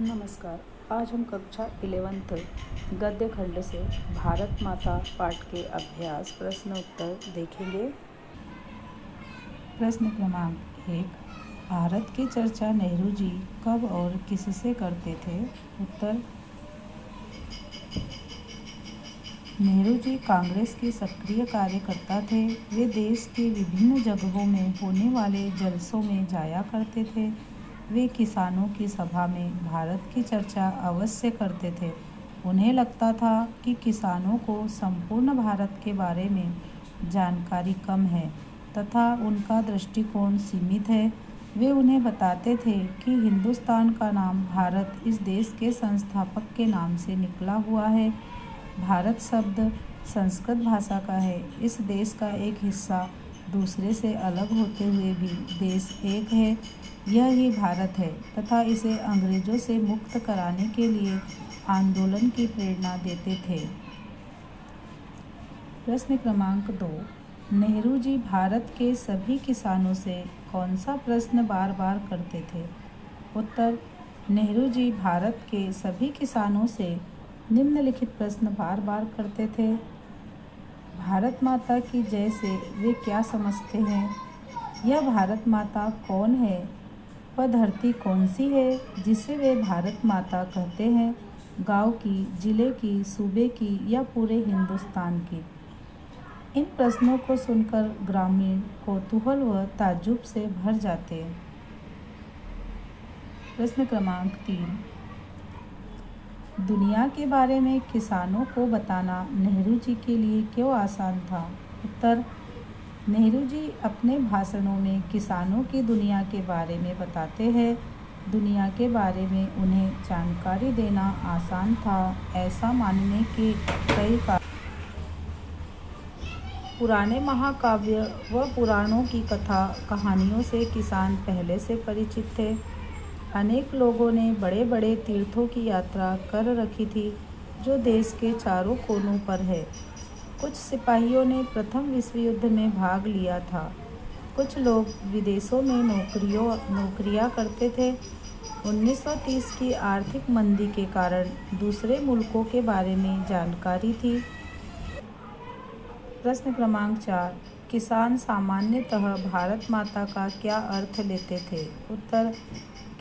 नमस्कार। आज हम कक्षा 11th गद्य खंड से भारत माता पाठ के अभ्यास प्रश्न उत्तर देखेंगे। प्रश्न क्रमांक 1, भारत की चर्चा नेहरू जी कब और किससे करते थे? उत्तर, नेहरू जी कांग्रेस के सक्रिय कार्यकर्ता थे। वे देश के विभिन्न जगहों में होने वाले जलसों में जाया करते थे। वे किसानों की सभा में भारत की चर्चा अवश्य करते थे। उन्हें लगता था कि किसानों को संपूर्ण भारत के बारे में जानकारी कम है तथा उनका दृष्टिकोण सीमित है। वे उन्हें बताते थे कि हिंदुस्तान का नाम भारत इस देश के संस्थापक के नाम से निकला हुआ है। भारत शब्द संस्कृत भाषा का है। इस देश का एक हिस्सा दूसरे से अलग होते हुए भी देश एक है। यह ही भारत है तथा इसे अंग्रेजों से मुक्त कराने के लिए आंदोलन की प्रेरणा देते थे। प्रश्न क्रमांक 2, नेहरू जी भारत के सभी किसानों से कौन सा प्रश्न बार बार करते थे? उत्तर, नेहरू जी भारत के सभी किसानों से निम्नलिखित प्रश्न बार बार करते थे। भारत माता की जय से वे क्या समझते हैं? यह भारत माता कौन है? वह धरती कौन सी है जिसे वे भारत माता कहते हैं? गांव की, जिले की, सूबे की या पूरे हिंदुस्तान की? इन प्रश्नों को सुनकर ग्रामीण कौतूहल व ताज्जुब से भर जाते। प्रश्न क्रमांक 3, दुनिया के बारे में किसानों को बताना नेहरू जी के लिए क्यों आसान था? उत्तर, नेहरू जी अपने भाषणों में किसानों की दुनिया के बारे में बताते हैं। दुनिया के बारे में उन्हें जानकारी देना आसान था, ऐसा मानने के कई कारण। पुराने महाकाव्य व पुराणों की कथा कहानियों से किसान पहले से परिचित थे। अनेक लोगों ने बड़े बड़े तीर्थों की यात्रा कर रखी थी जो देश के चारों कोनों पर है। कुछ सिपाहियों ने प्रथम विश्व युद्ध में भाग लिया था। कुछ लोग विदेशों में नौकरियां करते थे। 1930 की आर्थिक मंदी के कारण दूसरे मुल्कों के बारे में जानकारी थी। प्रश्न क्रमांक 4, किसान सामान्यतः भारत माता का क्या अर्थ लेते थे? उत्तर,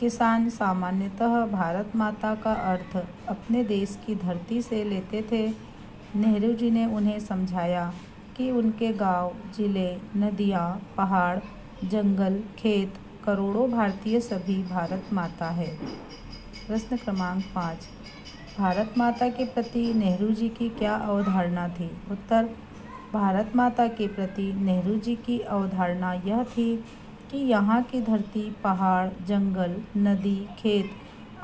किसान सामान्यतः भारत माता का अर्थ अपने देश की धरती से लेते थे। नेहरू जी ने उन्हें समझाया कि उनके गांव, जिले, नदियां, पहाड़, जंगल, खेत, करोड़ों भारतीय सभी भारत माता है। प्रश्न क्रमांक 5, भारत माता के प्रति नेहरू जी की क्या अवधारणा थी? उत्तर, भारत माता के प्रति नेहरू जी की अवधारणा यह थी कि यहाँ की धरती, पहाड़, जंगल, नदी, खेत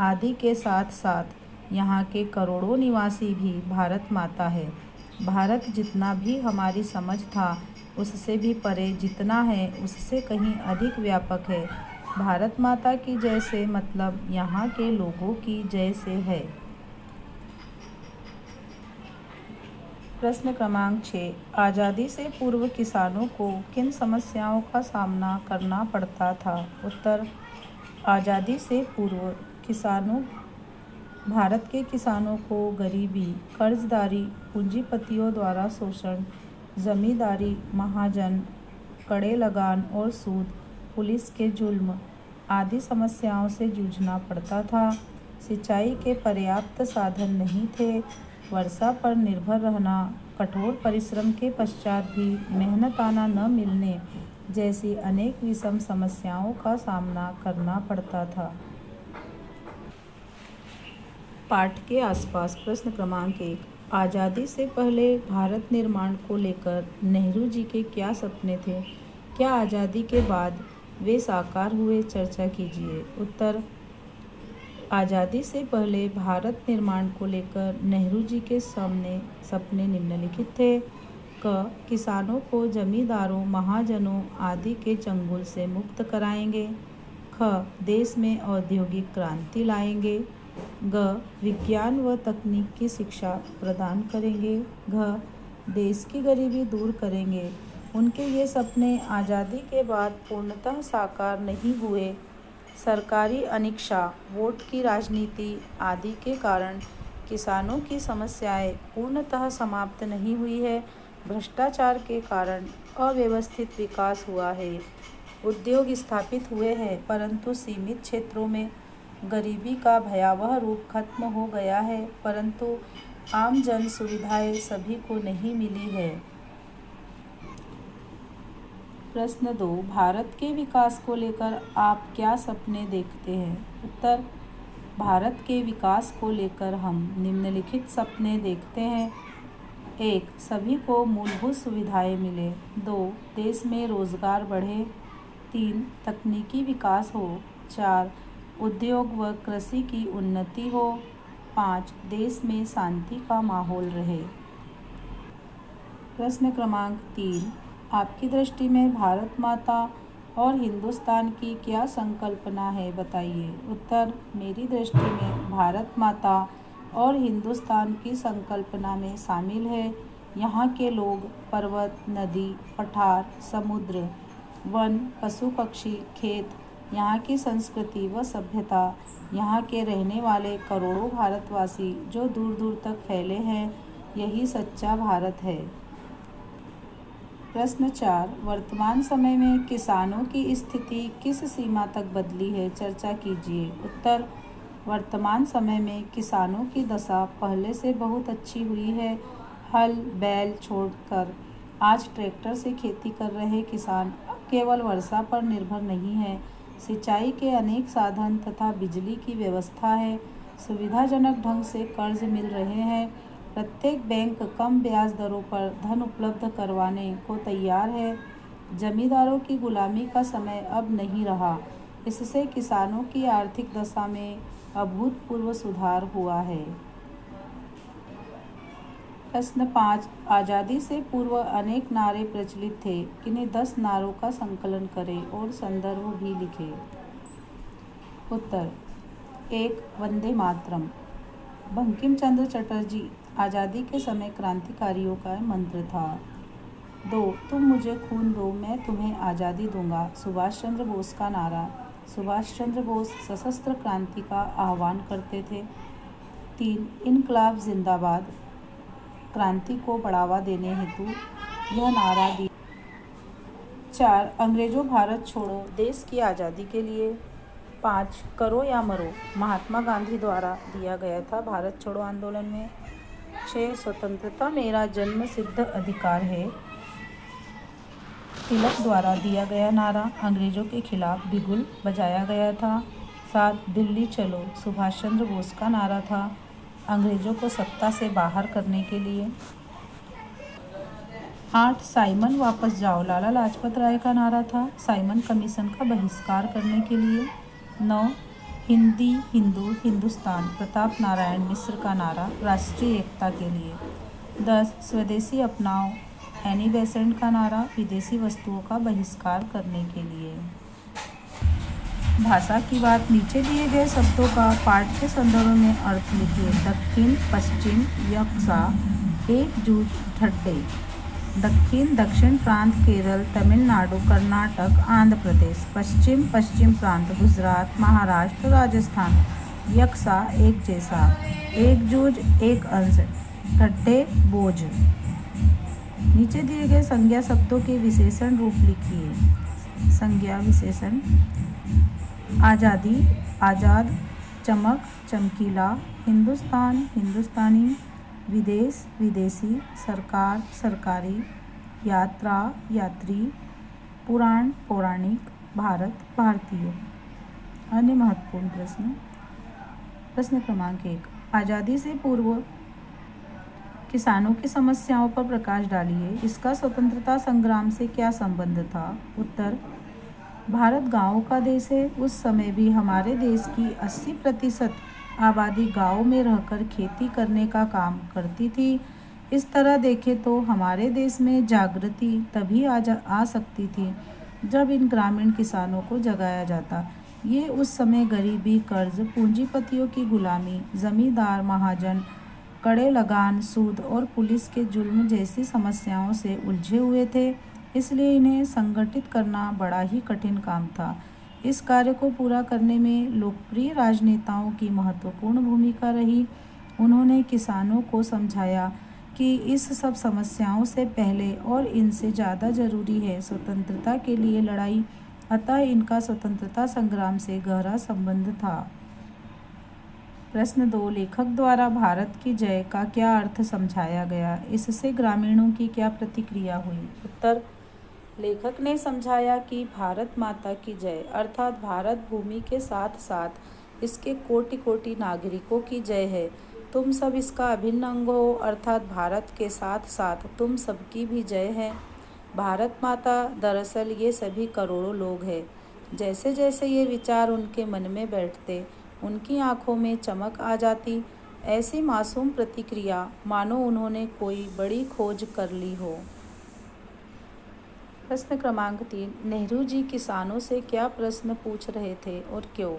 आदि के साथ साथ यहाँ के करोड़ों निवासी भी भारत माता है। भारत जितना भी हमारी समझ था उससे भी परे जितना है उससे कहीं अधिक व्यापक है। भारत माता की जय से मतलब यहाँ के लोगों की जय से है। प्रश्न क्रमांक 6, आज़ादी से पूर्व किसानों को किन समस्याओं का सामना करना पड़ता था? उत्तर, आज़ादी से पूर्व भारत के किसानों को गरीबी, कर्जदारी, पूंजीपतियों द्वारा शोषण, जमींदारी, महाजन, कड़े लगान और सूद, पुलिस के जुल्म आदि समस्याओं से जूझना पड़ता था। सिंचाई के पर्याप्त साधन नहीं थे। वर्षा पर निर्भर रहना, कठोर परिश्रम के पश्चात भी मेहनताना न मिलने जैसी अनेक विषम समस्याओं का सामना करना पड़ता था। पाठ के आसपास प्रश्न क्रमांक 1, आज़ादी से पहले भारत निर्माण को लेकर नेहरू जी के क्या सपने थे? क्या आज़ादी के बाद वे साकार हुए? चर्चा कीजिए। उत्तर, आज़ादी से पहले भारत निर्माण को लेकर नेहरू जी के सपने निम्नलिखित थे। क, किसानों को जमींदारों, महाजनों आदि के चंगुल से मुक्त कराएंगे। ख, देश में औद्योगिक क्रांति लाएंगे। ग, विज्ञान व तकनीक की शिक्षा प्रदान करेंगे। घ, देश की गरीबी दूर करेंगे। उनके ये सपने आज़ादी के बाद पूर्णतः साकार नहीं हुए। सरकारी अनिच्छा, वोट की राजनीति आदि के कारण किसानों की समस्याएं पूर्णतः समाप्त नहीं हुई है। भ्रष्टाचार के कारण अव्यवस्थित विकास हुआ है। उद्योग स्थापित हुए हैं, परंतु सीमित क्षेत्रों में गरीबी का भयावह रूप खत्म हो गया है, परंतु आम जन सुविधाएं सभी को नहीं मिली है। प्रश्न 2, भारत के विकास को लेकर आप क्या सपने देखते हैं? उत्तर, भारत के विकास को लेकर हम निम्नलिखित सपने देखते हैं। 1, सभी को मूलभूत सुविधाएं मिले। 2, देश में रोजगार बढ़े। 3, तकनीकी विकास हो। 4, उद्योग व कृषि की उन्नति हो। 5, देश में शांति का माहौल रहे। प्रश्न क्रमांक 3, आपकी दृष्टि में भारत माता और हिंदुस्तान की क्या संकल्पना है, बताइए। उत्तर, मेरी दृष्टि में भारत माता और हिंदुस्तान की संकल्पना में शामिल है यहाँ के लोग, पर्वत, नदी, पठार, समुद्र, वन, पशु पक्षी, खेत, यहाँ की संस्कृति व सभ्यता, यहाँ के रहने वाले करोड़ों भारतवासी जो दूर दूर तक फैले हैं, यही सच्चा भारत है। प्रश्न 4, वर्तमान समय में किसानों की स्थिति किस सीमा तक बदली है, चर्चा कीजिए। उत्तर, वर्तमान समय में किसानों की दशा पहले से बहुत अच्छी हुई है। हल बैल छोड़कर आज ट्रैक्टर से खेती कर रहे किसान अब केवल वर्षा पर निर्भर नहीं है। सिंचाई के अनेक साधन तथा बिजली की व्यवस्था है। सुविधाजनक ढंग से कर्ज मिल रहे हैं। प्रत्येक बैंक कम ब्याज दरों पर धन उपलब्ध करवाने को तैयार है। जमींदारों की गुलामी का समय अब नहीं रहा। इससे किसानों की आर्थिक दशा में अभूतपूर्व सुधार हुआ है। प्रश्न 5, आज़ादी से पूर्व अनेक नारे प्रचलित थे। किन्हीं 10 नारों का संकलन करें और संदर्भ भी लिखें। उत्तर, 1, वंदे मातरम, बंकिम चंद्र चटर्जी आज़ादी के समय क्रांतिकारियों का मंत्र था। 2, तुम मुझे खून दो, मैं तुम्हें आज़ादी दूंगा, सुभाष चंद्र बोस का नारा। सुभाष चंद्र बोस सशस्त्र क्रांति का आह्वान करते थे। 3, इनकलाब जिंदाबाद, क्रांति को बढ़ावा देने हेतु यह नारा दिया। 4, अंग्रेजों भारत छोड़ो, देश की आज़ादी के लिए। 5, करो या मरो, महात्मा गांधी द्वारा दिया गया था भारत छोड़ो आंदोलन में। 6, स्वतंत्रता मेरा जन्म सिद्ध अधिकार है, तिलक द्वारा दिया गया नारा अंग्रेजों के खिलाफ बिगुल बजाया गया था। 7, दिल्ली चलो, सुभाष चंद्र बोस का नारा था, अंग्रेजों को सत्ता से बाहर करने के लिए। 8, साइमन वापस जाओ, लाला लाजपत राय का नारा था, साइमन कमीशन का बहिष्कार करने के लिए। 9, हिंदी हिंदू हिंदुस्तान, प्रताप नारायण मिश्र का नारा राष्ट्रीय एकता के लिए। 10, स्वदेशी अपनाओ, एनी बेसेंट का नारा विदेशी वस्तुओं का बहिष्कार करने के लिए। भाषा की बात, नीचे दिए गए शब्दों का पाठ के संदर्भ में अर्थ लिखिए। दक्षिण पश्चिम यक्षा, एक जूझ ठड्डे। दक्षिण दक्षिण प्रांत केरल, तमिलनाडु, कर्नाटक, आंध्र प्रदेश। पश्चिम पश्चिम प्रांत गुजरात, महाराष्ट्र, राजस्थान। यक्षा एक जैसा, एक जूझ एक अंश, ठट्ठे बोझ। नीचे दिए गए संज्ञा शब्दों के विशेषण रूप लिखिए। संज्ञा विशेषण, आज़ादी आज़ाद, चमक चमकीला, हिंदुस्तान हिंदुस्तानी, विदेश विदेशी, सरकार सरकारी, यात्रा यात्री, पुराण पौराणिक, भारत भारतीय। अन्य महत्वपूर्ण प्रश्न। प्रश्न क्रमांक 1, आज़ादी से पूर्व किसानों की समस्याओं पर प्रकाश डालिए। इसका स्वतंत्रता संग्राम से क्या संबंध था? उत्तर, भारत गांवों का देश है। उस समय भी हमारे देश की 80% आबादी गांव में रहकर खेती करने का काम करती थी। इस तरह देखें तो हमारे देश में जागृति तभी आ सकती थी जब इन ग्रामीण किसानों को जगाया जाता। ये उस समय गरीबी, कर्ज, पूंजीपतियों की गुलामी, जमींदार महाजन, कड़े लगान, सूद और पुलिस के जुल्म जैसी समस्याओं से उलझे हुए थे। इसलिए इन्हें संगठित करना बड़ा ही कठिन काम था। इस कार्य को पूरा करने में लोकप्रिय राजनेताओं की महत्वपूर्ण भूमिका रही। उन्होंने किसानों को समझाया कि इस सब समस्याओं से पहले और इनसे ज़्यादा जरूरी है स्वतंत्रता के लिए लड़ाई, अतः इनका स्वतंत्रता संग्राम से गहरा संबंध था। प्रश्न 2, लेखक द्वारा भारत की जय का क्या अर्थ समझाया गया, इससे ग्रामीणों की क्या प्रतिक्रिया हुई? उत्तर, लेखक ने समझाया कि भारत माता की जय अर्थात भारत भूमि के साथ साथ इसके कोटि कोटि नागरिकों की जय है। तुम सब इसका अभिन्न अंग हो अर्थात भारत के साथ साथ तुम सबकी भी जय है। भारत माता दरअसल ये सभी करोड़ों लोग हैं। जैसे जैसे ये विचार उनके मन में बैठते उनकी आंखों में चमक आ जाती, ऐसी मासूम प्रतिक्रिया मानो उन्होंने कोई बड़ी खोज कर ली हो। प्रश्न क्रमांक 3, नेहरू जी किसानों से क्या प्रश्न पूछ रहे थे और क्यों?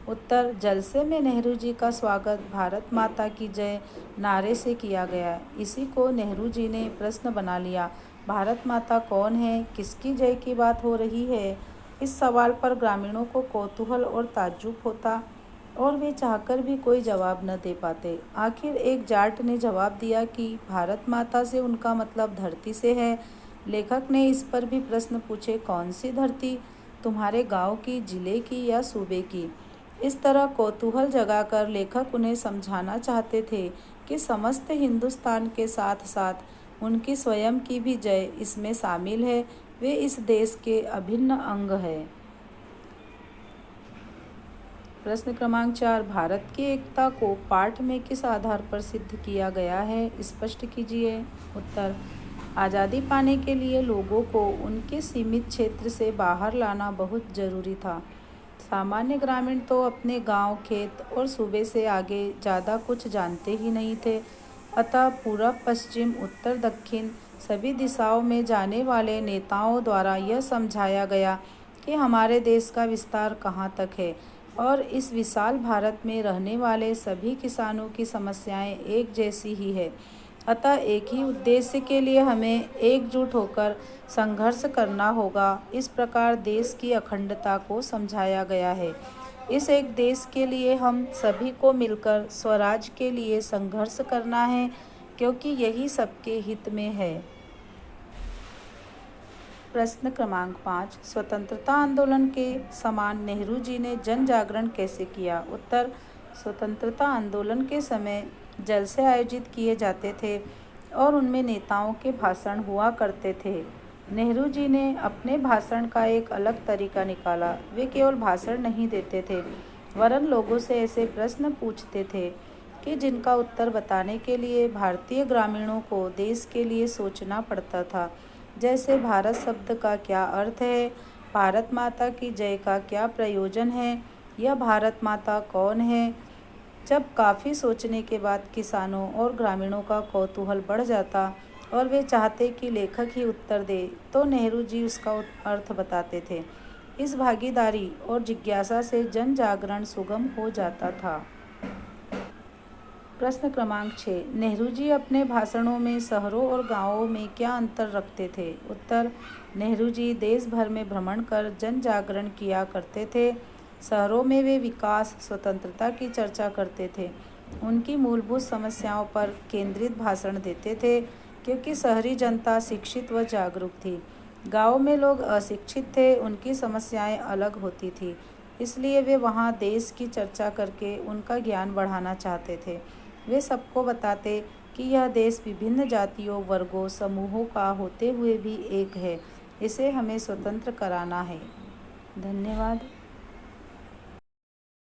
उत्तर, जलसे में नेहरू जी का स्वागत भारत माता की जय नारे से किया गया। इसी को नेहरू जी ने प्रश्न बना लिया। भारत माता कौन है, किसकी जय की बात हो रही है? इस सवाल पर ग्रामीणों को कौतूहल और ताज्जुब होता और वे चाहकर भी कोई जवाब न दे पाते। आखिर एक जाट ने जवाब दिया कि भारत माता से उनका मतलब धरती से है। लेखक ने इस पर भी प्रश्न पूछे, कौन सी धरती, तुम्हारे गांव की, जिले की या सूबे की? इस तरह कौतूहल जगाकर लेखक उन्हें समझाना चाहते थे कि समस्त हिंदुस्तान के साथ साथ उनकी स्वयं की भी जय इसमें शामिल है। वे इस देश के अभिन्न अंग है। प्रश्न क्रमांक 4, भारत की एकता को पाठ में किस आधार पर सिद्ध किया गया है, स्पष्ट कीजिए। उत्तर, आज़ादी पाने के लिए लोगों को उनके सीमित क्षेत्र से बाहर लाना बहुत जरूरी था। सामान्य ग्रामीण तो अपने गांव, खेत और सूबे से आगे ज़्यादा कुछ जानते ही नहीं थे। अतः पूरब, पश्चिम, उत्तर, दक्षिण सभी दिशाओं में जाने वाले नेताओं द्वारा यह समझाया गया कि हमारे देश का विस्तार कहाँ तक है और इस विशाल भारत में रहने वाले सभी किसानों की समस्याएं एक जैसी ही है। अतः एक ही उद्देश्य के लिए हमें एकजुट होकर संघर्ष करना होगा। इस प्रकार देश की अखंडता को समझाया गया है। इस एक देश के लिए हम सभी को मिलकर स्वराज के लिए संघर्ष करना है, क्योंकि यही सबके हित में है। प्रश्न क्रमांक 5, स्वतंत्रता आंदोलन के समान नेहरू जी ने जन जागरण कैसे किया? उत्तर, स्वतंत्रता आंदोलन के समय जलसे आयोजित किए जाते थे और उनमें नेताओं के भाषण हुआ करते थे। नेहरू जी ने अपने भाषण का एक अलग तरीका निकाला। वे केवल भाषण नहीं देते थे, वरन लोगों से ऐसे प्रश्न पूछते थे कि जिनका उत्तर बताने के लिए भारतीय ग्रामीणों को देश के लिए सोचना पड़ता था। जैसे, भारत शब्द का क्या अर्थ है, भारत माता की जय का क्या प्रयोजन है, यह भारत माता कौन है? जब काफ़ी सोचने के बाद किसानों और ग्रामीणों का कौतूहल बढ़ जाता और वे चाहते कि लेखक ही उत्तर दे, तो नेहरू जी उसका अर्थ बताते थे। इस भागीदारी और जिज्ञासा से जन जागरण सुगम हो जाता था। प्रश्न क्रमांक 6, नेहरू जी अपने भाषणों में शहरों और गांवों में क्या अंतर रखते थे? उत्तर, नेहरू जी देश भर में भ्रमण कर जन जागरण किया करते थे। शहरों में वे विकास, स्वतंत्रता की चर्चा करते थे। उनकी मूलभूत समस्याओं पर केंद्रित भाषण देते थे, क्योंकि शहरी जनता शिक्षित व जागरूक थी। गाँव में लोग अशिक्षित थे, उनकी समस्याएं अलग होती थी, इसलिए वे वहाँ देश की चर्चा करके उनका ज्ञान बढ़ाना चाहते थे। वे सबको बताते कि यह देश विभिन्न जातियों, वर्गों, समूहों का होते हुए भी एक है। इसे हमें स्वतंत्र कराना है। धन्यवाद।